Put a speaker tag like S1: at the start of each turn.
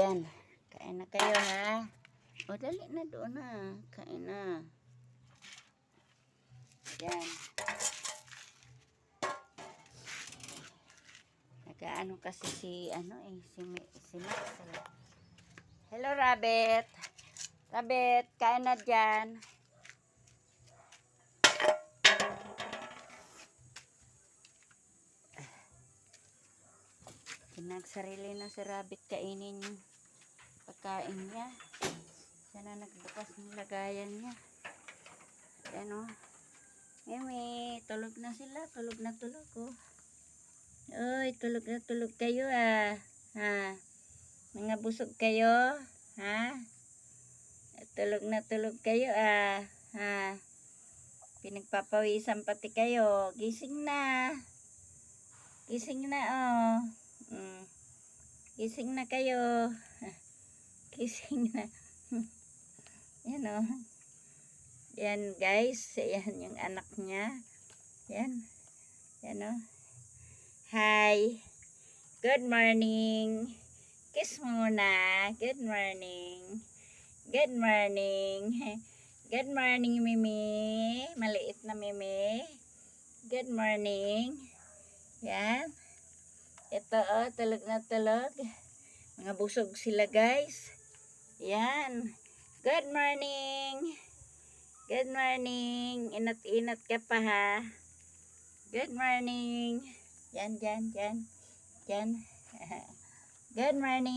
S1: Yan. Kain na kayo, ha? O, dali na doon na. Kain na. Yan. Nag-ano kasi si Max. Hello, Rabbit. Rabbit, kain na dyan. Pinagsarili na si Rabbit kainin yung pagkain niya. Siya na nagbukas ng lagayan niya. Ayan o. Mimi, tulog na sila. Tulog na tulog o. Uy, tulog na tulog kayo ah. Ha? Mga busog kayo? Ha? Tulog na tulog kayo ah. Ha? Pinagpapawisan pati kayo. Gising na. Gising na oh. Gising na kayo. Gising na. Yan o. Yan guys. Yan yung anak niya. Yan. Yan o. Hi. Good morning. Kiss muna. Good morning. Good morning. Good morning, Mimi. Maliit na Mimi. Good morning. Yan. Ito oh, tulog na tulog. Mga busog sila guys. Yan. Good morning. Good morning. Inat-inat ka pa ha. Good morning. Yan, yan, yan. Yan. Good morning.